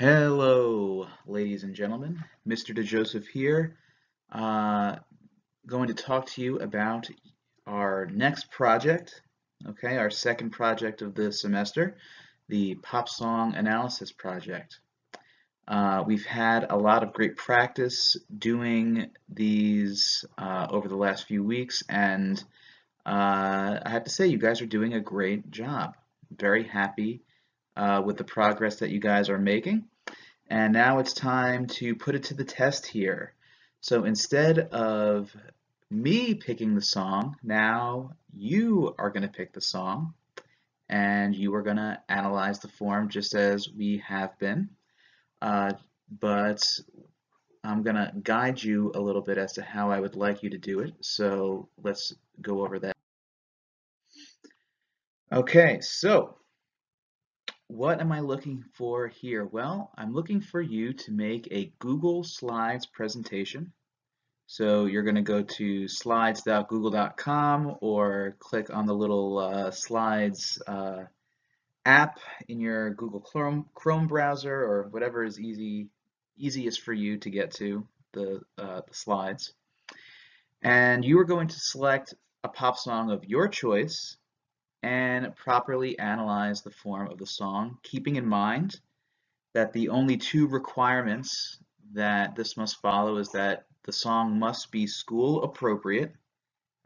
Hello, ladies and gentlemen. Mr. DeJoseph here, uh, going to talk to you about our next project, okay, our second project of the semester, the Pop Song Analysis Project. We've had a lot of great practice doing these over the last few weeks, and I have to say, you guys are doing a great job. Very happy with the progress that you guys are making. And now it's time to put it to the test here. So instead of me picking the song, now you are going to pick the song and you are going to analyze the form just as we have been. But I'm going to guide you a little bit as to how I would like you to do it. So let's go over that. Okay, so what am I looking for here? Well, I'm looking for you to make a Google Slides presentation. So you're going to go to slides.google.com or click on the little Slides app in your Google Chrome browser or whatever is easiest for you to get to the slides. And you are going to select a pop song of your choice and properly analyze the form of the song, keeping in mind that the only two requirements that this must follow is that the song must be school appropriate.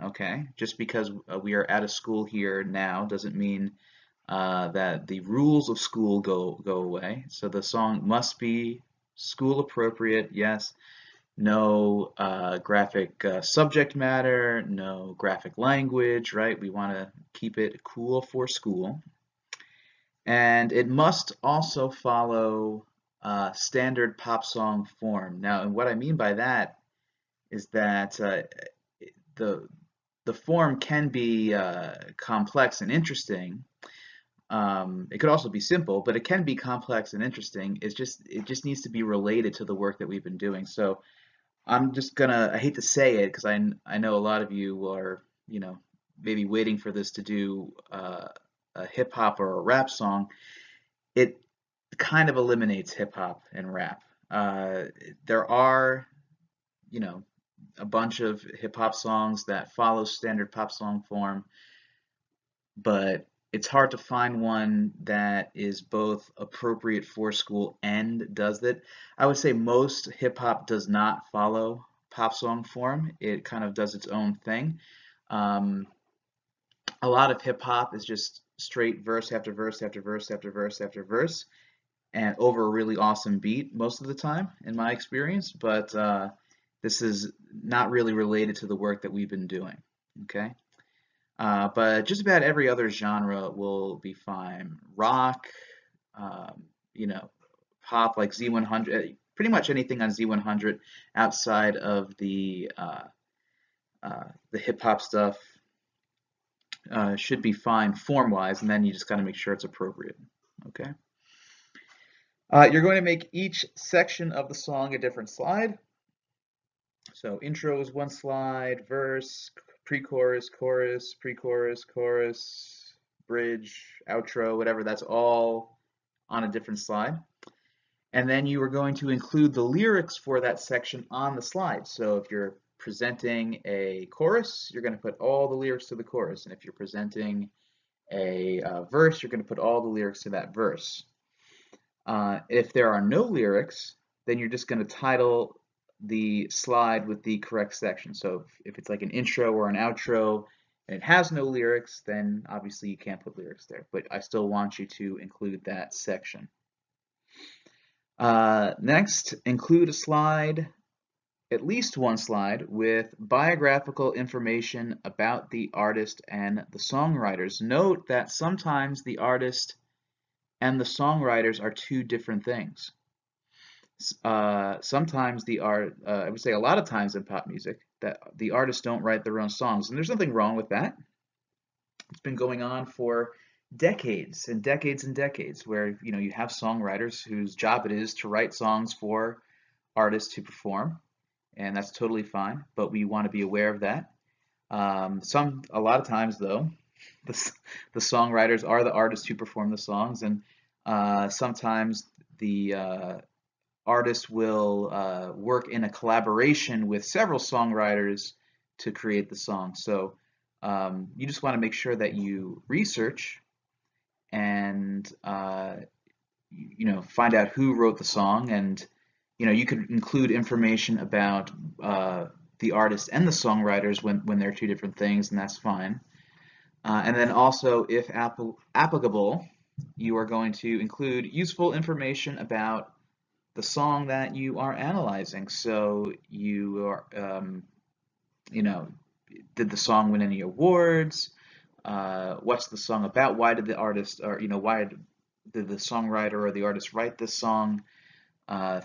Okay, just because we are at a school here now doesn't mean that the rules of school go away. So the song must be school appropriate, yes. No graphic subject matter, no graphic language, right? We want to keep it cool for school. And it must also follow standard pop song form. Now, and what I mean by that is that the the form can be complex and interesting. It could also be simple, but it can be complex and interesting. It just needs to be related to the work that we've been doing. So I'm just gonna, I hate to say it because I know a lot of you are, maybe waiting for this to do a hip hop or a rap song. It kind of eliminates hip hop and rap. Uh, there are, you know, a bunch of hip hop songs that follow standard pop song form, but it's hard to find one that is both appropriate for school and does that. I would say most hip hop does not follow pop song form. It kind of does its own thing. Um, a lot of hip hop is just straight verse after verse after verse after verse after verse and over a really awesome beat most of the time, in my experience. But this is not really related to the work that we've been doing. Okay. But just about every other genre will be fine. Rock, you know, pop like Z100, pretty much anything on Z100 outside of the hip hop stuff should be fine form-wise, and then you just got to make sure it's appropriate. Okay. You're going to make each section of the song a different slide. So intro is one slide, verse, pre-chorus, chorus, pre-chorus, chorus, bridge, outro, whatever, that's all on a different slide. And then you are going to include the lyrics for that section on the slide. So if you're presenting a chorus, you're going to put all the lyrics to the chorus. And if you're presenting a verse, you're going to put all the lyrics to that verse. If there are no lyrics, then you're just going to title the slide with the correct section. So if it's like an intro or an outro and it has no lyrics, then obviously you can't put lyrics there, but I still want you to include that section. Next, include a slide, at least one slide, with biographical information about the artist and the songwriters. Note that sometimes the artist and the songwriters are two different things. Sometimes I would say a lot of times in pop music, that the artists don't write their own songs, and there's nothing wrong with that. It's been going on for decades and decades and decades, where you have songwriters whose job it is to write songs for artists to perform, and that's totally fine. But we want to be aware of that. A lot of times though, the songwriters are the artists who perform the songs, and sometimes the artist will work in a collaboration with several songwriters to create the song. So you just want to make sure that you research and find out who wrote the song, and you could include information about the artist and the songwriters when they're two different things, and that's fine. And then also, if applicable, you are going to include useful information about the song that you are analyzing. So you are, did the song win any awards? What's the song about? Why did the artist, or why did the songwriter or the artist write this song?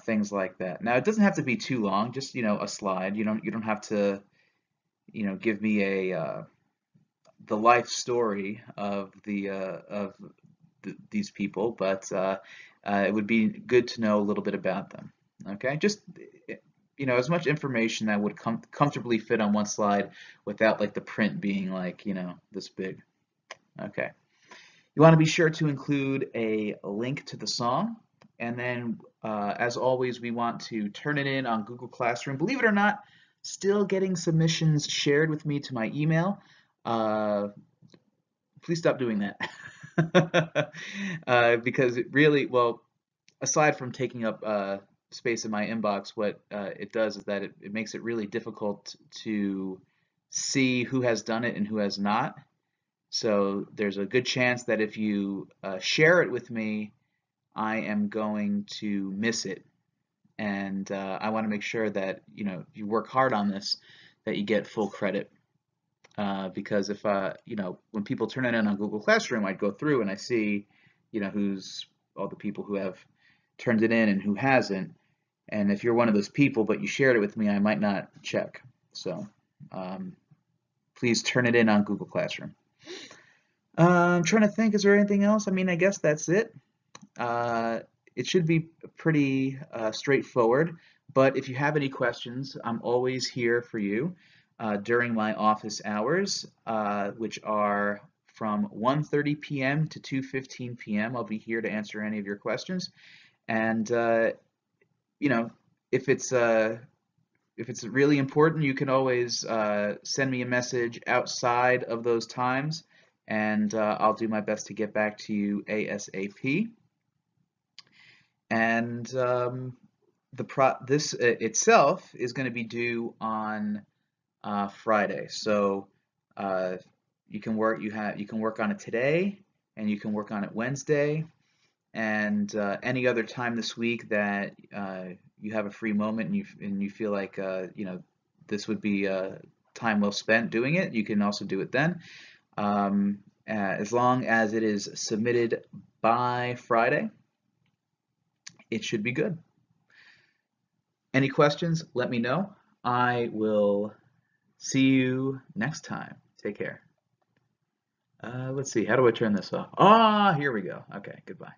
Things like that. Now, it doesn't have to be too long. Just a slide. You don't have to give me the life story of these people, but it would be good to know a little bit about them. Okay, just as much information that would comfortably fit on one slide without like the print being like this big. Okay, you want to be sure to include a link to the song, and then as always, we want to turn it in on Google Classroom. Believe it or not, still getting submissions shared with me to my email. Please stop doing that. Because it really, well, aside from taking up space in my inbox, what it does is that it makes it really difficult to see who has done it and who has not. So there's a good chance that if you share it with me, I am going to miss it. And I want to make sure that you work hard on this, that you get full credit. Because if when people turn it in on Google Classroom, I'd go through and I see who's all the people who have turned it in and who hasn't. And if you're one of those people but you shared it with me, I might not check. So please turn it in on Google Classroom. I'm trying to think, is there anything else? I mean, I guess that's it. It should be pretty straightforward, but if you have any questions, I'm always here for you during my office hours, which are from 1:30 p.m. to 2:15 p.m. I'll be here to answer any of your questions. And if it's really important, you can always send me a message outside of those times, and I'll do my best to get back to you ASAP. And this itself is going to be due on Friday, so you can work on it today, and you can work on it Wednesday, and any other time this week that you have a free moment and you feel like this would be time well spent doing it, you can also do it then. As long as it is submitted by Friday, it should be good. Any questions, let me know. I will see you next time. Take care. Let's see, how do I turn this off? Ah, here we go. Okay, goodbye.